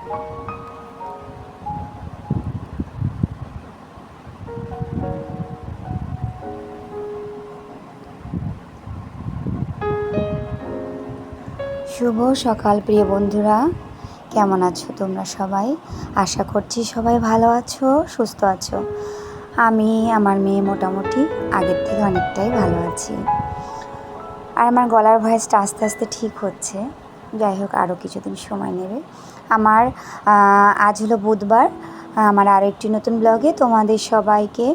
শুভ সকাল প্রিয় বন্ধুরা, কেমন আছো তোমরা সবাই? আশা করছি সবাই ভালো আছো, সুস্থ আছো। আমি আমার মেয়ে মোটামুটি আগের থেকে অনেকটাই ভালো আছি। আর আমার গলার ভয়েসটা আস্তে আস্তে ঠিক হচ্ছে। যাই হোক, আরও কিছুদিন সময় নেবে। আমার আজ হলো বুধবার। আমার আরও একটি নতুন ব্লগে তোমাদের সবাইকে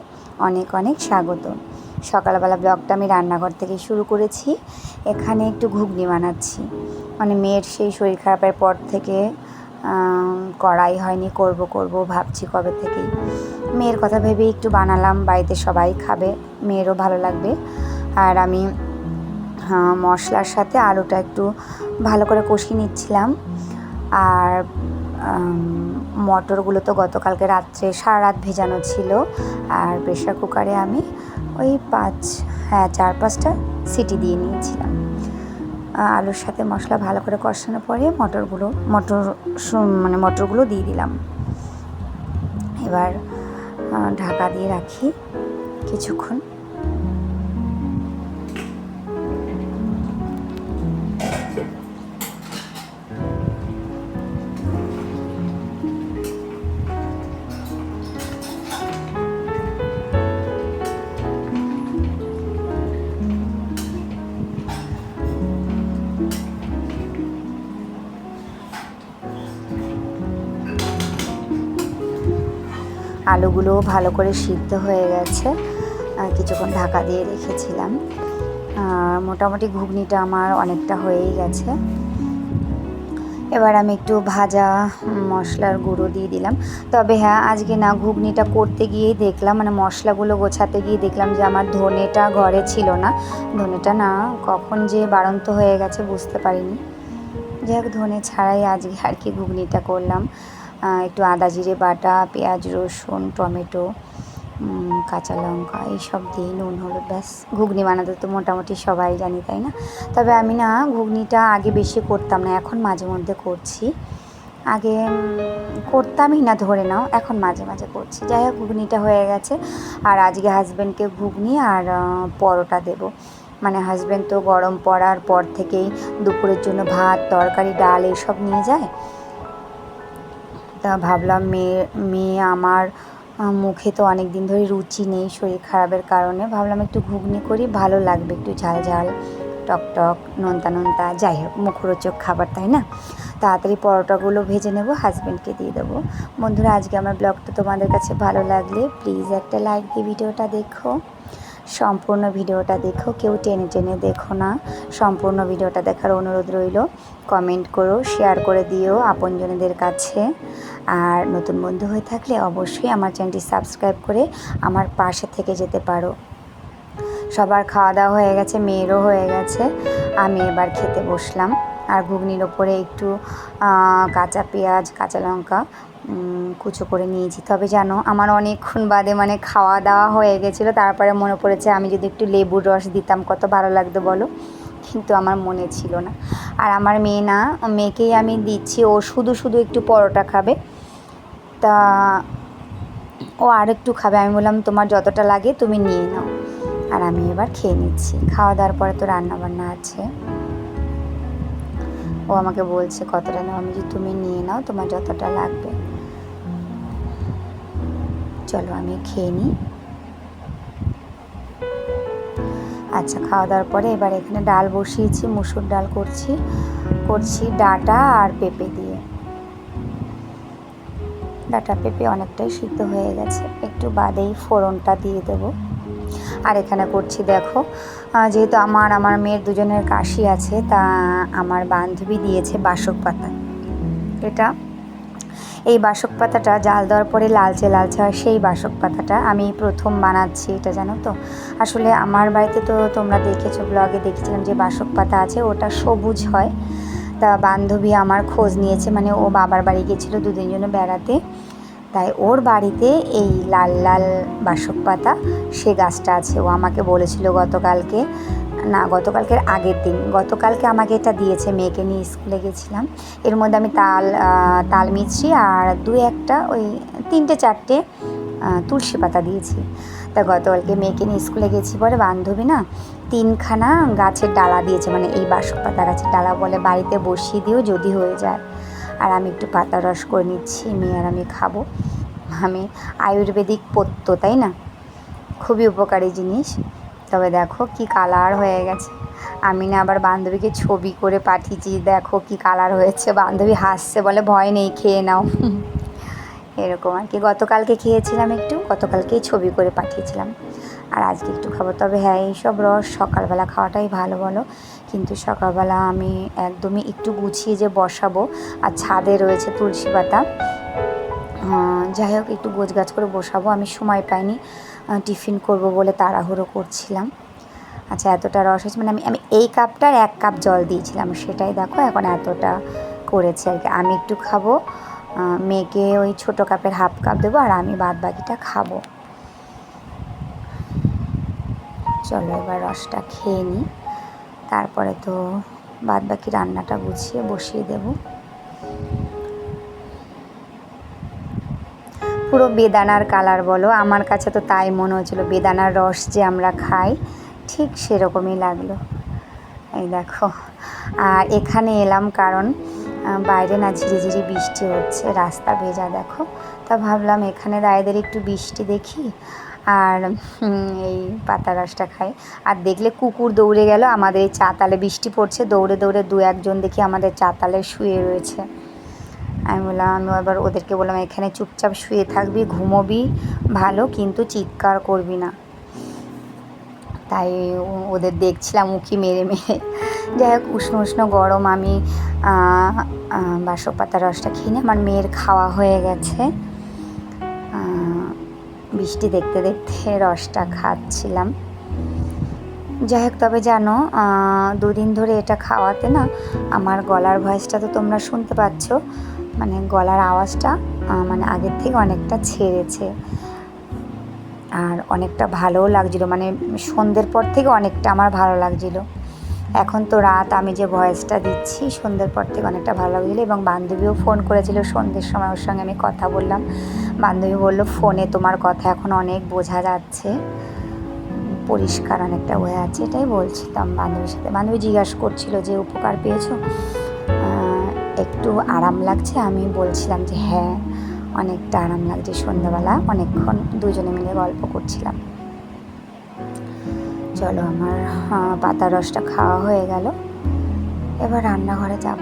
অনেক অনেক স্বাগত। সকালবেলা ব্লগটা আমি রান্নাঘর থেকে শুরু করেছি। এখানে একটু ঘুগনি বানাচ্ছি। মানে মেয়ের সেই শরীর খারাপের পর থেকে করাই হয়নি, করব ভাবছি কবে থেকেই। মেয়ের কথা ভেবেই একটু বানালাম, বাড়িতে সবাই খাবে, মেয়েরও ভালো লাগবে। আর আমি মশলার সাথে আলুটা একটু ভালো করে কষিয়ে নিচ্ছিলাম। আর মটরগুলো তো গতকালকে রাত্রে সারা রাত ভেজানো ছিল। আর প্রেশার কুকারে আমি ওই 4-5টা সিটি দিয়ে নিয়েছিলাম। আলুর সাথে মশলা ভালো করে কষানোর পরে মটরগুলো দিয়ে দিলাম। এবার ঢাকা দিয়ে রাখি কিছুক্ষণ। আলুগুলো ভালো করে সিদ্ধ হয়ে গেছে, কিছুক্ষণ ঢাকা দিয়ে রেখেছিলাম। মোটামুটি ঘুগনিটা আমার অনেকটা হয়েই গেছে। এবার আমি একটু ভাজা মশলার গুঁড়ো দিয়ে দিলাম। তবে হ্যাঁ, আজকে না ঘুগনিটা করতে গিয়েই দেখলাম, মানে মশলাগুলো গোছাতে গিয়ে দেখলাম যে আমার ধনেটা ঘরে ছিল না। ধনেটা না কখন যে বাড়ন্ত হয়ে গেছে বুঝতে পারিনি। যাই হোক, ধনে ছাড়াই আজকে আর কি ঘুগনিটা করলাম। একটু আদা জিরে বাটা, পেঁয়াজ রসুন টমেটো কাঁচা লঙ্কা এইসব দিয়ে নুন হলুদ, ব্যাস। ঘুগনি বানাতে তো মোটামুটি সবাই জানি, তাই না? তবে আমি না ঘুগনিটা আগে বেশি করতাম না, এখন মাঝে মধ্যে করছি। আগে করতামই না ধরে নাও, এখন মাঝে মাঝে করছি। যাই হোক, ঘুগনিটা হয়ে গেছে। আর আজকে হাজব্যান্ডকে ঘুগনি আর পরোটা দেবো। মানে হাজব্যান্ড তো গরম পড়ার পর থেকেই দুপুরের জন্য ভাত তরকারি ডাল এইসব নিয়ে যায়। তা ভাবলাম মেয়ে আমার মুখে তো অনেক দিন ধরে রুচি নেই শরীর খারাপের কারণে, ভাবলাম একটু ঘুগনি করি, ভালো লাগবে, একটু ঝাল ঝাল টক টক নোনতা নোনতা, যাই হোক মুখরোচক খাবার, তাই না? তাড়াতাড়ি পরোটাগুলো ভেজে নেব, হাজব্যান্ডকে দিয়ে দেবো। বন্ধুরা, আজকে আমার ব্লগটা তোমাদের কাছে ভালো লাগলে প্লিজ একটা লাইক দিয়ে ভিডিওটা দেখো। সম্পূর্ণ ভিডিওটা দেখো, কেউ টেনে টেনে দেখো না। সম্পূর্ণ ভিডিওটা দেখার অনুরোধ রইল। কমেন্ট করো, শেয়ার করে দিও আপনজনদের কাছে। আর নতুন বন্ধু হয়ে থাকলে অবশ্যই আমার চ্যানেলটি সাবস্ক্রাইব করে আমার পাশে থেকে যেতে পারো। সবার খাওয়া দাওয়া হয়ে গেছে, মেয়েরও হয়ে গেছে। আমি এবার খেতে বসলাম। আর ঘুগনির ওপরে একটু কাঁচা পেঁয়াজ কাঁচা লঙ্কা কুচো করে নিয়েছি। তবে জানো, আমার অনেকক্ষণ বাদে মানে খাওয়া দাওয়া হয়ে গেছিলো, তারপরে মনে পড়েছে আমি যদি একটু লেবুর রস দিতাম কত ভালো লাগতো বলো, কিন্তু আমার মনে ছিল না। আর আমার মেয়েকেই আমি দিচ্ছি, ও শুধু শুধু একটু পরোটা খাবে, তা ও আর একটু খাবে। আমি বললাম তোমার যতটা লাগে তুমি নিয়ে নাও। আর আমি এবার খেয়ে নিচ্ছি। খাওয়া দাওয়ার পরে তো রান্না বান্না আছে। ও আমাকে বলছে কতটা নাও, আমি যে তুমি নিয়ে নাও তোমার যতটা লাগবে। চলো আমি খেয়ে নিই। আচ্ছা, খাওয়া দাওয়ার পরে এবার এখানে ডাল বসিয়েছি, মুসুর ডাল করছি ডাঁটা আর পেঁপে দিয়ে। ডাঁটা পেঁপে অনেকটাই সিদ্ধ হয়ে গেছে, একটু বাদেই ফোড়নটা দিয়ে দেবো। আর এখানে করছি দেখো, যেহেতু আমার মেয়ের দুজনের কাশি আছে, তা আমার বান্ধবী দিয়েছে বাসক পাতা। এই বাসক পাতাটা জাল দেওয়ার পরে লালচে লালচে হয়, সেই বাসক পাতাটা আমি প্রথম বানাচ্ছি এটা, জানো তো। আসলে আমার বাড়িতে তো তোমরা দেখেছো, ব্লগে দেখেছিলাম যে বাসক পাতা আছে, ওটা সবুজ হয়। তা বান্ধবী আমার খোঁজ নিয়েছে, মানে ও বাবার বাড়ি গেছিলো দুদিন জন্য বেড়াতে, তাই ওর বাড়িতে এই লাল লাল বাসক পাতা সে গাছটা আছে। ও আমাকে বলেছিল গতকালকে না, গতকালকের আগের দিন, গতকালকে আমাকে এটা দিয়েছে, মেয়েকে নিয়ে স্কুলে গেছিলাম। এর মধ্যে আমি তাল মিছরি আর একটা ওই 3-4টে তুলসী পাতা দিয়েছি। তা গতকালকে মেয়েকে নিয়ে স্কুলে গেছি পরে বান্ধবী না 3খানা গাছের ডালা দিয়েছে, মানে এই বাসক পাতা গাছের ডালা, বলে বাড়িতে বসিয়ে দিও যদি হয়ে যায়। আর আমি একটু পাতা রস করে নিচ্ছি, মেয়ে আর আমি খাবো। আমি আয়ুর্বেদিক পথ্য, তাই না, খুবই উপকারী জিনিস। তবে দেখো কি কালার হয়ে গেছে। আমি না আবার বান্ধবীকে ছবি করে পাঠিয়েছি, দেখো কি কালার হয়েছে। বান্ধবী হাসছে, বলে ভয় নেই, খেয়ে নাও। এরকম আর কি। গতকালকে খেয়েছিলাম একটু, গতকালকেই ছবি করে পাঠিয়েছিলাম, আর আজকে একটু খাবো। তবে হ্যাঁ, এইসব রস সকালবেলা খাওয়াটাই ভালো বলো, কিন্তু সকালবেলা আমি একদমই একটু গুছিয়ে যে বসাবো, আর ছাদে রয়েছে তুলসী পাতা, যাই হোক একটু গোছগাছ করে বসাবো, আমি সময় পাইনি, টিফিন করব বলে তাড়াহুড়ো করছিলাম। আচ্ছা, এতটা রস হয়েছে, মানে আমি এই কাপটার 1 কাপ জল দিয়েছিলাম, সেটাই দেখো এখন এতটা করেছে আর কি। আমি একটু খাবো, মেয়েকে ওই ছোটো কাপের 1/2 কাপ দেবো, আর আমি বাদ বাকিটা খাবো। চলো এবার রসটা খেয়ে নিই, তারপরে তো বাদ বাকি রান্নাটা গুছিয়ে বসিয়ে দেব। পুরো বেদানার কালার বলো, আমার কাছে তো তাই মনে হচ্ছিল, বেদানার রস যে আমরা খাই ঠিক সেরকমই লাগলো। এই দেখো, আর এখানে এলাম কারণ বাইরে না ঝিরিঝিরি বৃষ্টি হচ্ছে, রাস্তা ভেজা দেখো। তা ভাবলাম এখানে দাঁড়িয়ে একটু বৃষ্টি দেখি আর এই পাতা রসটা খাই। আর দেখলে কুকুর দৌড়ে গেল আমাদের এই চাতালে, বৃষ্টি পড়ছে, দৌড়ে দৌড়ে 2-1জন দেখি আমাদের চাতালে শুয়ে রয়েছে। আমি বললাম, আমি এবার ওদেরকে বললাম এখানে চুপচাপ শুয়ে থাকবি, ঘুমোবি ভালো, কিন্তু চিৎকার করবি না। তাই ওদের দেখছিলাম উঁকি মেরে মেরে। যাই হোক, উষ্ণ উষ্ণ গরম আমি বাসক পাতার রসটা খেয়ে নিই। আমার মেয়ের খাওয়া হয়ে গেছে, বৃষ্টি দেখতে দেখতে রসটা খাচ্ছিলাম। যাই হোক, তবে জানো 2 দিন ধরে এটা খাওয়াতে না আমার গলার ভয়েসটা তো তোমরা শুনতে পাচ্ছ, মানে গলার আওয়াজটা মানে আগের থেকে অনেকটা ছেড়েছে, আর অনেকটা ভালোও লাগছিলো, মানে সন্ধ্যের পর থেকে অনেকটা আমার ভালো লাগছিলো। এখন তো রাত, আমি যে ভয়েসটা দিচ্ছি সন্ধ্যের পর থেকে অনেকটা ভালো লাগছিলো। এবং বান্ধবীও ফোন করেছিল সন্ধ্যের সময়, ওর সঙ্গে আমি কথা বললাম। বান্ধবী বললো ফোনে তোমার কথা এখন অনেক বোঝা যাচ্ছে, পরিষ্কার অনেকটা হয়ে আছে, এটাই বলছিলাম বান্ধবীর সাথে। বান্ধবী জিজ্ঞাসা করছিল যে উপকার পেয়েছো, একটু আরাম লাগছে। আমি বলছিলাম যে হ্যাঁ, অনেকটা আরাম লাগছে। সন্ধ্যাবেলা অনেকক্ষণ দুজনে মিলে গল্প করছিলাম। চলো, আমার পাতার রসটা খাওয়া হয়ে গেল, এবার রান্নাঘরে যাব।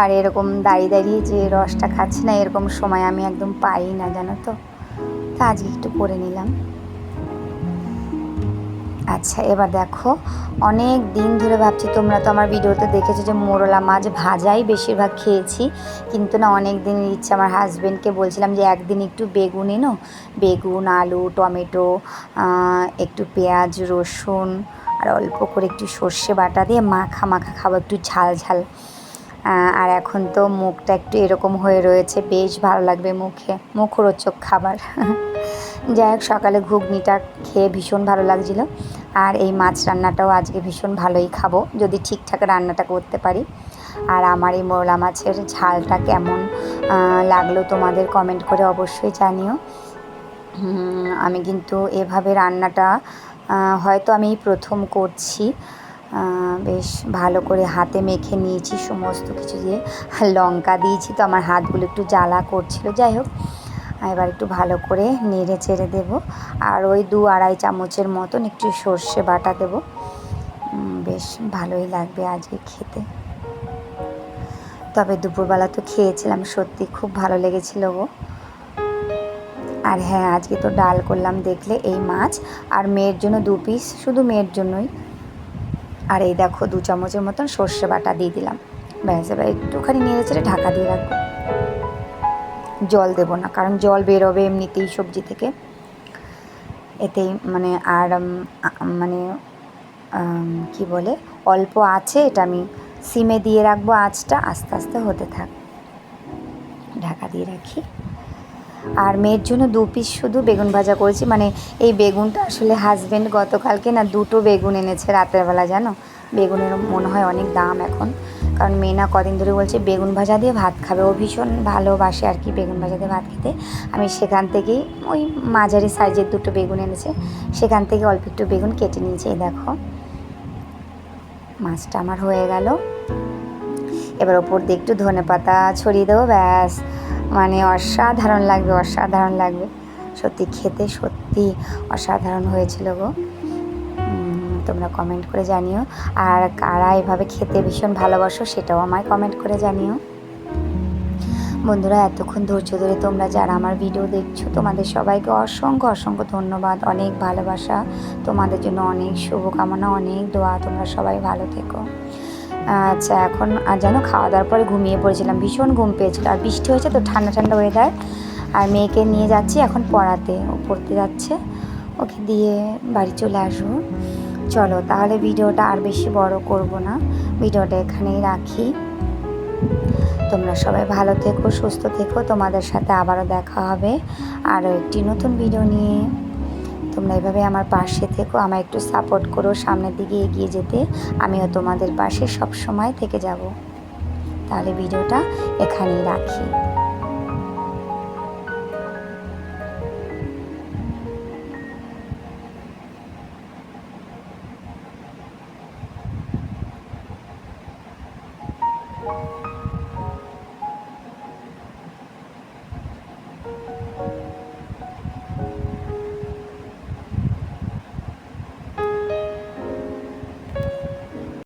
আর এরকম দাঁড়িয়ে দাঁড়িয়ে যে রসটা খাচ্ছি না, এরকম সময় আমি একদম পাই না, জানো তো। তা আজকে একটু করে নিলাম। আচ্ছা, এবার দেখো, অনেক দিন ধরে ভাবছি, তোমরা তো আমার ভিডিওতে দেখেছো যে মোরলা মাছ ভাজাই বেশিরভাগ খেয়েছি, কিন্তু না অনেক দিনের ইচ্ছা, আমার হাজব্যান্ডকে বলছিলাম যে একদিন একটু বেগুন এনো, বেগুন, আলু, টমেটো, একটু পেঁয়াজ, রসুন, আর অল্প করে একটু সর্ষে বাটা দিয়ে মাখা মাখা খাবো, একটু ঝাল ঝাল। আর এখন তো মুখটা একটু এরকম হয়ে রয়েছে, বেশ ভালো লাগবে মুখে, মুখরোচক খাবার। যাই হোক, সকালে ঘুগনিটা খেয়ে ভীষণ ভালো লাগছিল, আর এই মাছ রান্নাটাও আজকে ভীষণ ভালোই খাবো যদি ঠিকঠাক রান্নাটা করতে পারি। আর আমার এই মোরলা মাছের ঝালটা কেমন লাগলো তোমাদের কমেন্ট করে অবশ্যই জানিও। আমি কিন্তু এভাবে রান্নাটা হয়তো আমি প্রথম করছি। বেশ ভালো করে হাতে মেখে নিয়েছি সমস্ত কিছু দিয়ে, লঙ্কা দিয়েছি, তো আমার হাতগুলো একটু জ্বালা করছিল। যাই হোক, এবার একটু ভালো করে নেড়ে চেড়ে দেবো, আর ওই 2-2.5 চামচের মতন একটু সর্ষে বাটা দেবো, বেশ ভালোই লাগবে আজকে খেতে। তবে দুপুরবেলা তো খেয়েছিলাম, সত্যি খুব ভালো লেগেছিলো গো। আর হ্যাঁ, আজকে তো ডাল করলাম দেখলে, এই মাছ আর মেয়ের জন্য 2 পিস, শুধু মেয়ের জন্যই। আর এই দেখো 2 চামচের মতন সর্ষে বাটা দিয়ে দিলাম, ব্যাস। এবার একটুখানি নেড়ে চেড়ে ঢাকা দিয়ে রাখবো, জল দেবো না, কারণ জল বেরোবে এমনিতেই সবজি থেকে, এতেই মানে। আর মানে কি বলে, অল্প আছে, এটা আমি সিমে দিয়ে রাখবো, আঁচটা আস্তে আস্তে হতে থাক, ঢাকা দিয়ে রাখি। আর মেয়ের জন্য 2 পিস শুধু বেগুন ভাজা করেছি। মানে এই বেগুনটা আসলে হাজব্যান্ড গতকালকে না 2টো বেগুন এনেছে রাতের বেলা, জানো। বেগুনের মনে হয় অনেক দাম এখন, কারণ মেয়ে না কদিন ধরে বলছে বেগুন ভাজা দিয়ে ভাত খাবে। ও ভীষণ ভালোবাসে আর কি বেগুন ভাজা দিয়ে ভাত খেতে। আমি সেখান থেকেই ওই মাঝারি সাইজের 2টো বেগুন এনেছে, সেখান থেকে অল্প একটু বেগুন কেটে নিয়েছে। এই দেখো মাছটা আমার হয়ে গেল। এবার ওপর দিয়ে একটু ধনেপাতা ছড়িয়ে দেবো, ব্যাস। মানে অসাধারণ লাগবে, অসাধারণ লাগবে সত্যি, খেতে সত্যি অসাধারণ হয়েছিল গো। তোমরা কমেন্ট করে জানিও, আর কারা এভাবে খেতে ভীষণ ভালোবাসো সেটাও আমায় কমেন্ট করে জানিও। বন্ধুরা এতক্ষণ ধৈর্য ধরে তোমরা যারা আমার ভিডিও দেখছো, তোমাদের সবাইকে অসংখ্য অসংখ্য ধন্যবাদ, অনেক ভালোবাসা তোমাদের জন্য, অনেক শুভকামনা, অনেক দোয়া। তোমরা সবাই ভালো থেকো। আচ্ছা, এখন আর যেন খাওয়া দাওয়ার পরে ঘুমিয়ে পড়েছিলাম, ভীষণ ঘুম পেয়েছিল। আর বৃষ্টি হয়েছে তো, ঠান্ডা ঠান্ডা ওয়েদার। আর মেয়েকে নিয়ে যাচ্ছি এখন পড়াতে, ও পড়তে যাচ্ছে, ওকে দিয়ে বাড়ি চলে আসবো। চলো তাহলে ভিডিওটা আর বেশি বড় করব না, ভিডিওটা এখানেই রাখি। তোমরা সবাই ভালো থেকো, সুস্থ থেকো। তোমাদের সাথে আবারও দেখা হবে আরও একটি নতুন ভিডিও নিয়ে। তোমরা এভাবে আমার পাশে থেকো, আমায় একটু সাপোর্ট করো সামনের দিকে এগিয়ে যেতে। আমিও তোমাদের পাশে সব সময় থেকে যাব। তাহলে ভিডিওটা এখানেই রাখি।